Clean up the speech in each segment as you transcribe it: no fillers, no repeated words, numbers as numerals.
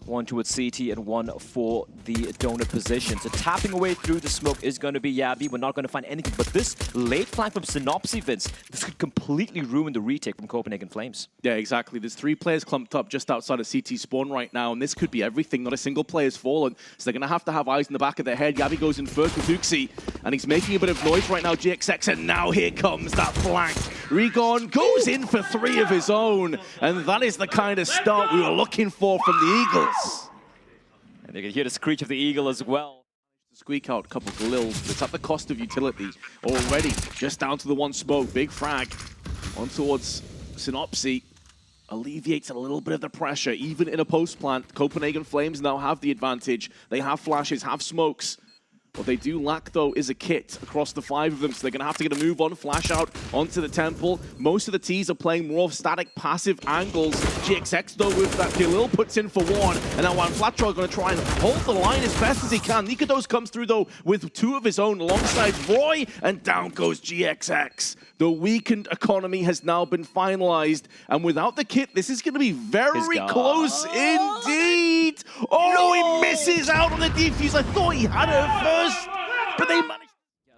One towards CT and one for the donut position. So tapping away through the smoke is going to be Yabby. We're not going to find anything. But this late flank from Synopsy, Vince, this could completely ruin the retake from Copenhagen Flames. Yeah, exactly. There's 3 players clumped up just outside of CT spawn right now, and this could be everything. Not a single player's fallen, so they're going to have eyes in the back of their head. Yabby goes in first with Huxi, and he's making a bit of noise right now, GXX, and now here comes that flank. Regon goes in for 3 of his own, and that is the kind of start we were looking for from the Eagles. And they can hear the screech of the eagle as well. Squeak out a couple of glills, but it's at the cost of utility already. Just down to the 1 smoke, big frag on towards Synopsy. Alleviates a little bit of the pressure, even in a post plant. Copenhagen Flames now have the advantage. They have flashes, have smokes. What they do lack, though, is a kit across the 5 of them, so they're going to have to get a move on, flash out onto the temple. Most of the Ts are playing more static, passive angles. GXX, though, with that Khalil puts in for 1, and now Flatro are going to try and hold the line as best as he can. Nikodos comes through, though, with 2 of his own alongside Roy, and down goes GXX. The weakened economy has now been finalized, and without the kit, this is going to be very close indeed. Oh, no! He misses out on the defuse. I thought he had her first, but they managed.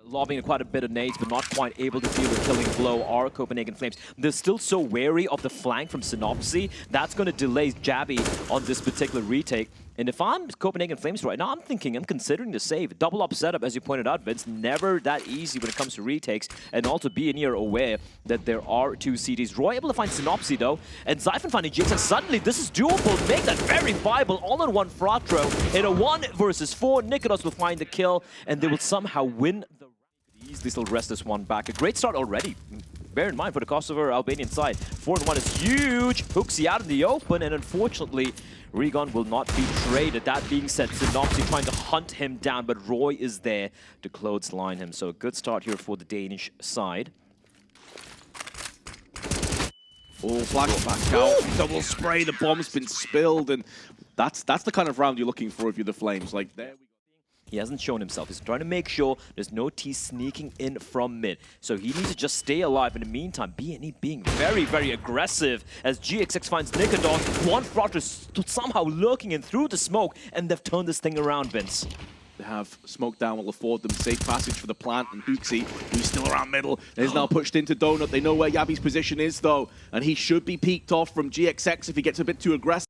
Lobbing quite a bit of nades, but not quite able to deal with killing blow are Copenhagen Flames. They're still so wary of the flank from Synopsy. That's going to delay Jabby on this particular retake. And if I'm Copenhagen Flames right now, I'm considering the save. Double up setup, as you pointed out, Vince, never that easy when it comes to retakes. And also BNE are aware that there are 2 CDs. Roy able to find Synopsy, though, and Zyphon finding GXX. Suddenly, this is doable. Make that very viable. All-in-one Fratro. In a 1 versus 4, Nikodos will find the kill, and they will somehow win the easily still rest this one back. A great start already. Bear in mind, for the Kosovo Albanian side, 4-1 is huge. Huxi out in the open, and unfortunately, Regon will not be traded. That being said, Synopsy trying to hunt him down, but Roy is there to clothesline him. So a good start here for the Danish side. Oh, flag back out. Double spray. The bomb's been spilled, and that's the kind of round you're looking for if you're the Flames. Like, there we go. He hasn't shown himself. He's trying to make sure there's no T sneaking in from mid. So he needs to just stay alive. In the meantime, BNE being very, very aggressive as GXX finds Nikodos. 1 Frog is somehow lurking in through the smoke, and they've turned this thing around, Vince. They have smoke down will afford them safe passage for the plant, and Huxi, who's still around middle, is now pushed into Donut. They know where Yabby's position is, though, and he should be peeked off from GXX if he gets a bit too aggressive.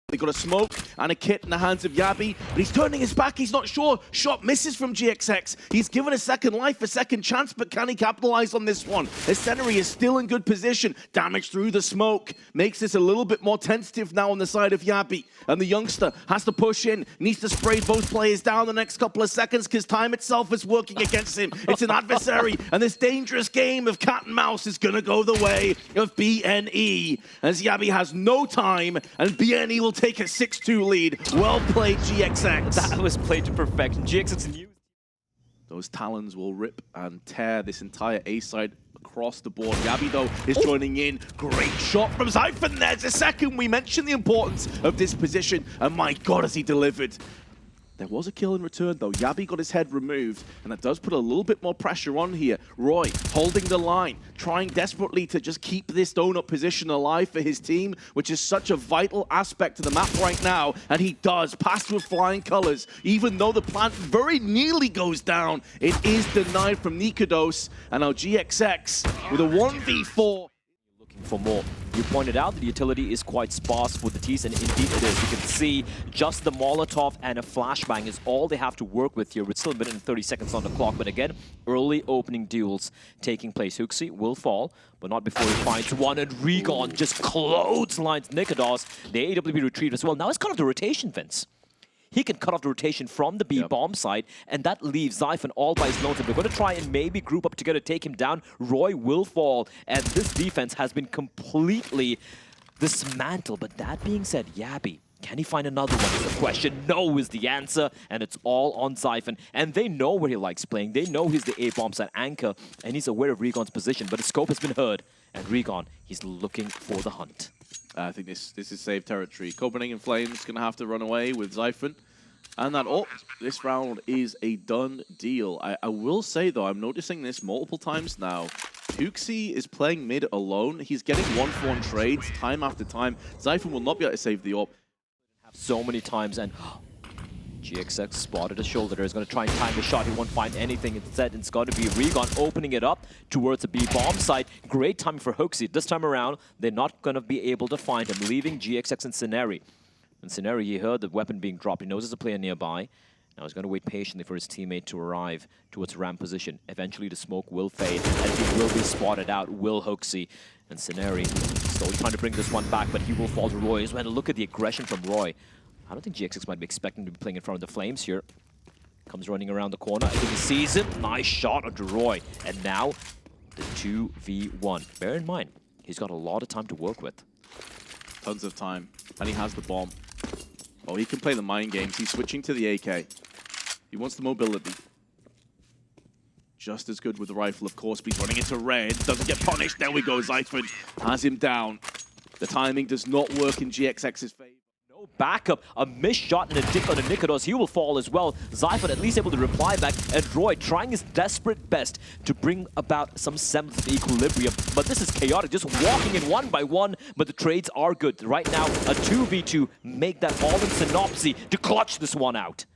They got a smoke and a kit in the hands of Yabby, but he's turning his back. He's not sure. Shot misses from GXX. He's given a second life, a second chance, but can he capitalize on this one? Escenary is still in good position. Damage through the smoke makes this a little bit more tentative now on the side of Yabby. And the youngster has to push in, needs to spray both players down the next couple of seconds because time itself is working against him. It's an adversary, and this dangerous game of cat and mouse is going to go the way of BNE, as Yabby has no time, and BNE will take a 6-2 lead. Well played, GXX. That was played to perfection. GXX knew. Those talons will rip and tear this entire A side across the board. Yabby, though, is joining in. Great shot from Zyphon. There's a second. We mentioned the importance of this position, and my God, has he delivered. There was a kill in return, though. Yabby got his head removed, and that does put a little bit more pressure on here. Roy holding the line, trying desperately to just keep this donut position alive for his team, which is such a vital aspect to the map right now, and he does. Pass with flying colors. Even though the plant very nearly goes down, it is denied from Nikodos, and now GXX with a 1v4. For more. You pointed out that the utility is quite sparse for the Ts, and indeed it is. You can see just the Molotov and a flashbang is all they have to work with here, with still a minute and 30 seconds on the clock. But again, early opening duels taking place. Huxi will fall, but not before he finds one, and Regon just clotheslines Nikodos. The AWP retreat as well. Now it's kind of the rotation, Vince. He can cut off the rotation from the B-bomb side, and that leaves Zyphon all by his lonesome. They're going to try and maybe group up together, take him down. Roy will fall, and this defense has been completely dismantled. But that being said, Yabby, can he find another one is the question. No is the answer, and it's all on Zyphon. And they know where he likes playing. They know he's the A-bomb side anchor, and he's aware of Regon's position. But the scope has been heard, and Regon, he's looking for the hunt. I think this is safe territory. Copenhagen Flames going to have to run away with Zyphon. And that, this round is a done deal. I will say, though, I'm noticing this multiple times now. Huxi is playing mid alone. He's getting 1-for-1 trades time after time. Zyphon will not be able to save the AWP. So many times, and GXX spotted a shoulder. He's going to try and time the shot. He won't find anything. Instead, it's got to be Regon opening it up towards the B bomb site. Great timing for Huxi. This time around, they're not going to be able to find him, leaving GXX and Scenari. And Scenari, he heard the weapon being dropped. He knows there's a player nearby. Now he's going to wait patiently for his teammate to arrive towards ramp position. Eventually, the smoke will fade, and he will be spotted out. Will Huxi. And Scenari still trying to bring this one back, but he will fall to Roy as well. Look at the aggression from Roy. I don't think GXX might be expecting to be playing in front of the Flames here. Comes running around the corner. I think he sees him. Nice shot onto Roy. And now, the 2v1. Bear in mind, he's got a lot of time to work with. Tons of time. And he has the bomb. Oh, he can play the mind games. He's switching to the AK. He wants the mobility. Just as good with the rifle, of course, but he's running into red. Doesn't get punished. There we go. Zyphon has him down. The timing does not work in GXX's favor. No backup. A missed shot and a dick on a Nikodos. He will fall as well. Zyphon at least able to reply back. And Roy trying his desperate best to bring about some semblance of equilibrium. But this is chaotic. Just walking in one by one. But the trades are good. Right now, a 2v2. Make that all in Synopsy to clutch this one out.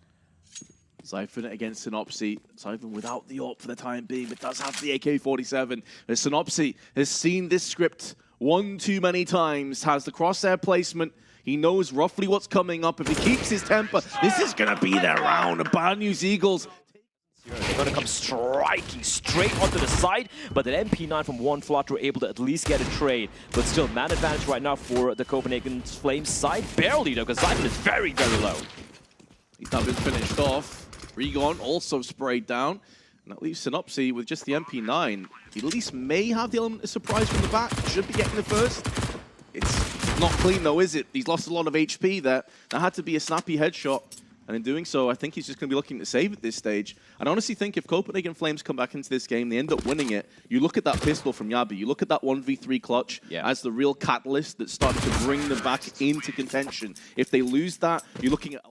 Zyphon against Synopsy. Zyphon without the AWP for the time being, but does have the AK-47. As Synopsy has seen this script one too many times, has the crosshair placement. He knows roughly what's coming up. If he keeps his temper, this is going to be their round. The Bad News Eagles. They're going to come striking straight onto the side, but that MP9 from One Flutter were able to at least get a trade. But still, man advantage right now for the Copenhagen Flames side. Barely, though, because Zyphon is very, very low. He's now been finished off. Regon also sprayed down. And that leaves Synopsy with just the MP9. He at least may have the element of surprise from the back. Should be getting the first. It's not clean though, is it? He's lost a lot of HP there. That had to be a snappy headshot. And in doing so, I think he's just going to be looking to save at this stage. And I honestly think if Copenhagen Flames come back into this game, they end up winning it. You look at that pistol from Yabi, you look at that 1v3 clutch as the real catalyst that started to bring them back into contention. If they lose that, you're looking at...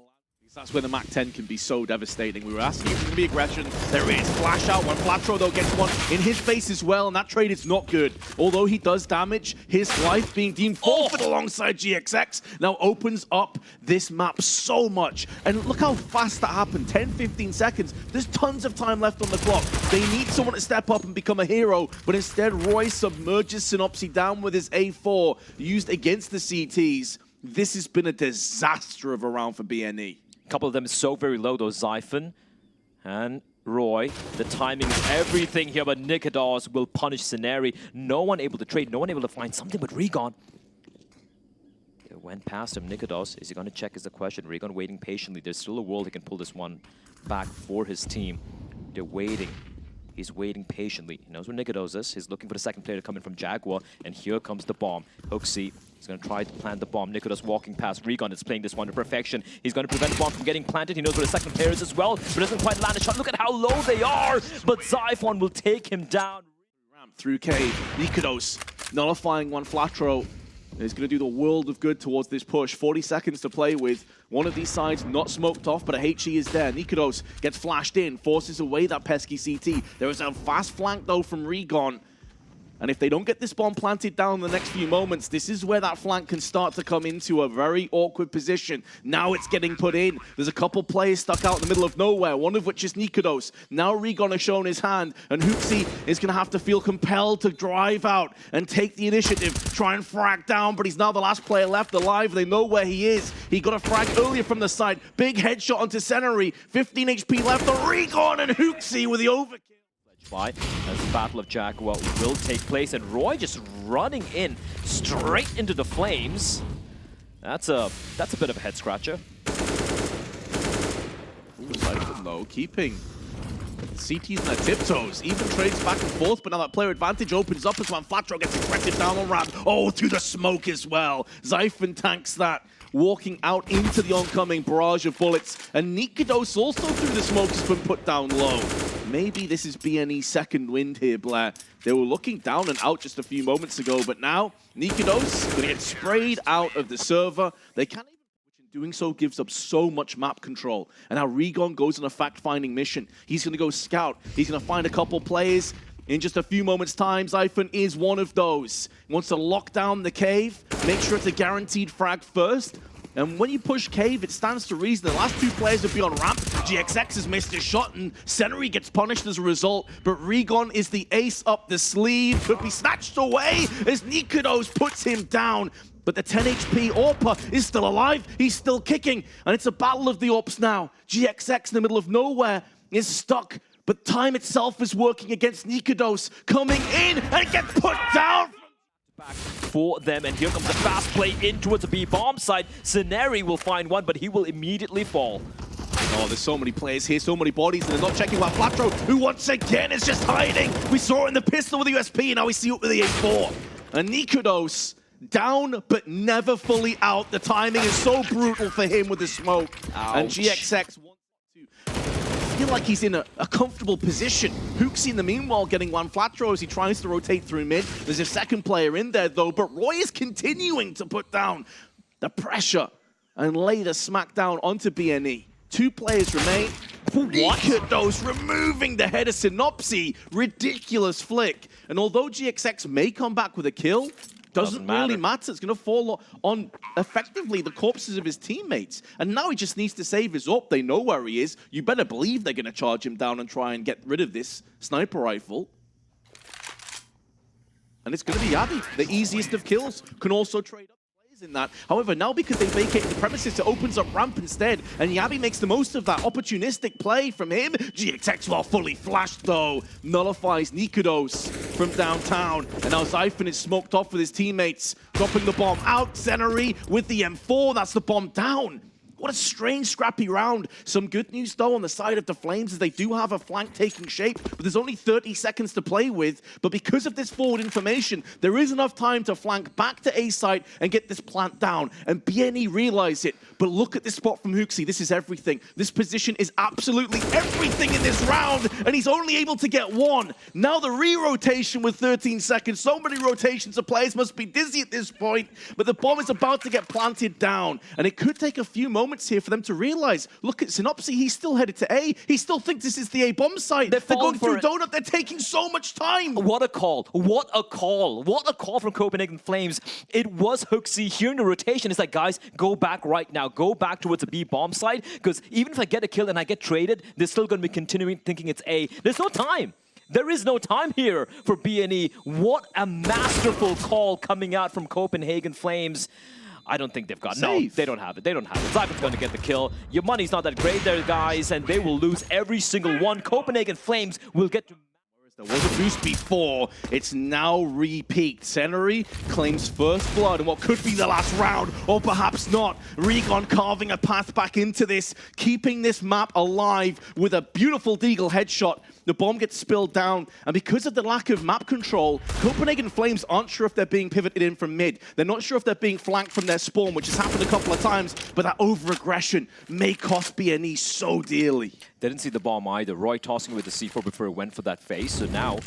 That's where the MAC-10 can be so devastating. We were asking if there's going to be aggression. There is. Flash out. One Flatro, though, gets one in his face as well, and that trade is not good. Although he does damage, his life being deemed forfeit alongside GXX now opens up this map so much. And look how fast that happened. 10, 15 seconds. There's tons of time left on the clock. They need someone to step up and become a hero, but instead Roy submerges Synopsy down with his A4 used against the CTs. This has been a disaster of a round for BNE. A couple of them is so very low, though. Zyphon and Roy. The timing is everything here, but Nikodos will punish Scenari. No one able to trade, no one able to find something but Regon. It went past him. Nikodos, is he going to check is the question. Regon waiting patiently. There's still a world he can pull this one back for his team. They're waiting. He's waiting patiently. He knows where Nikodos is. He's looking for the second player to come in from Jaguar. And here comes the bomb. Huxi is going to try to plant the bomb. Nikodos walking past. Regon is playing this one to perfection. He's going to prevent the bomb from getting planted. He knows where the second player is as well, but doesn't quite land a shot. Look at how low they are. But Zyphon will take him down. Ramp through cave. Nikodos nullifying one Flatro. Is going to do the world of good towards this push. 40 seconds to play with. One of these sides not smoked off, but a HE is there. Nikodos gets flashed in, forces away that pesky CT. There is a fast flank, though, from Regon. And if they don't get this bomb planted down in the next few moments, this is where that flank can start to come into a very awkward position. Now it's getting put in. There's a couple players stuck out in the middle of nowhere, one of which is Nikodos. Now Regon has shown his hand, and Huxi is going to have to feel compelled to drive out and take the initiative, try and frag down, but he's now the last player left alive. They know where he is. He got a frag earlier from the side. Big headshot onto Scenari. 15 HP left to Regon, and Huxi with the overkill. As the Battle of Jaguar will take place, and Roy just running in straight into the flames. That's a bit of a head scratcher. Zyphon though, keeping CTs in their tiptoes, even trades back and forth, but now that player advantage opens up as one Flatro gets aggressive down on ramp. Oh, through the smoke as well. Zyphon tanks that, walking out into the oncoming barrage of bullets, and Nikodos also through the smoke has been put down low. Maybe this is BNE's second wind here, Blair. They were looking down and out just a few moments ago, but now Nikodos going to get sprayed out of the server. They can't even, which in doing so gives up so much map control. And now Regon goes on a fact-finding mission. He's going to go scout. He's going to find a couple players. in just a few moments' time. Zyphon is one of those. He wants to lock down the cave, make sure it's a guaranteed frag first. And when you push cave, it stands to reason the last two players will be on ramp. GXX has missed his shot, and Senary gets punished as a result. But Regon is the ace up the sleeve. Could be snatched away as Nikodos puts him down. But the 10 HP Orpa is still alive. He's still kicking. And it's a battle of the Orps now. GXX in the middle of nowhere is stuck. But time itself is working against Nikodos, coming in and gets put down. Back for them, and here comes a fast play in towards the B bomb side. Senary will find one, but he will immediately fall. Oh, there's so many players here, so many bodies, and they're not checking out Flatro, who once again is just hiding. We saw it in the pistol with the USP, and now we see it with the A4. And Nikodos down, but never fully out. The timing is so brutal for him with the smoke. Ouch. And GXX wants to feel like he's in a comfortable position. Hooksy in the meanwhile getting one Flatro as he tries to rotate through mid. There's a second player in there though, but Roy is continuing to put down the pressure and lay the smackdown onto BNE. Two players remain. Nikodos removing the head of Synopsy. Ridiculous flick. And although GXX may come back with a kill, doesn't really matter. It's going to fall on effectively the corpses of his teammates. And now he just needs to save his up. They know where he is. You better believe they're going to charge him down and try and get rid of this sniper rifle. And it's going to be Yabby, the easiest of kills. Can also trade up players in that. However, now because they vacated the premises, it opens up ramp instead. And Yabby makes the most of that opportunistic play from him. GXX, while fully flashed though, nullifies Nikodos from downtown. And now Zyphon is smoked off with his teammates, dropping the bomb out. Senary with the M4, that's the bomb down. What a strange, scrappy round. Some good news, though, on the side of the Flames is they do have a flank taking shape, but there's only 30 seconds to play with. But because of this forward information, there is enough time to flank back to A site and get this plant down. And BNE realize it. But look at this spot from Hooksy. This is everything. This position is absolutely everything in this round, and he's only able to get one. Now the re-rotation with 13 seconds. So many rotations of players must be dizzy at this point, but the bomb is about to get planted down. And it could take a few moments here for them to realize, look at Synopsy, he's still headed to A. He still thinks this is the A bomb site. They're going through Donut. They're taking so much time. What a call. What a call. What a call from Copenhagen Flames. It was Hooksy hearing the rotation. It's like, guys, go back right now. Go back towards the B bomb site, because even if I get a kill and I get traded, they're still going to be continuing thinking it's A. There's no time. There is no time here for BNE. What a masterful call coming out from Copenhagen Flames. I don't think they've got it. No, they don't have it. They don't have it. Zyphon's going to get the kill. Your money's not that great there, guys, and they will lose every single one. Copenhagen Flames will get to... There was a boost before. It's now re-peaked. Senary claims first blood in what could be the last round, or perhaps not. Regon carving a path back into this, keeping this map alive with a beautiful Deagle headshot. The bomb gets spilled down, and because of the lack of map control, Copenhagen Flames aren't sure if they're being pivoted in from mid. They're not sure if they're being flanked from their spawn, which has happened a couple of times, but that over-aggression may cost BNE so dearly. They didn't see the bomb either. Roy tossing with the C4 before he went for that face. So now,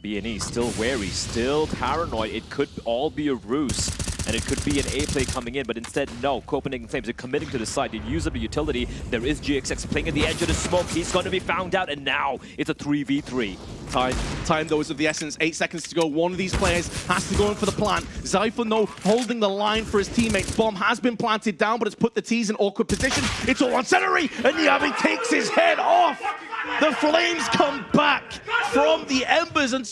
BNE still wary, still paranoid. It could all be a ruse, and it could be an A play coming in, but instead, no. Copenhagen Flames are committing to the side. They use up a utility. There is GXX playing at the edge of the smoke. He's going to be found out, and now it's a 3v3. Time though is of the essence. 8 seconds to go. One of these players has to go in for the plant. Zyphon though holding the line for his teammates. Bomb has been planted down, but it's put the T's in awkward position. It's all on Senary, and Yabby takes his head off. The Flames come back from the embers and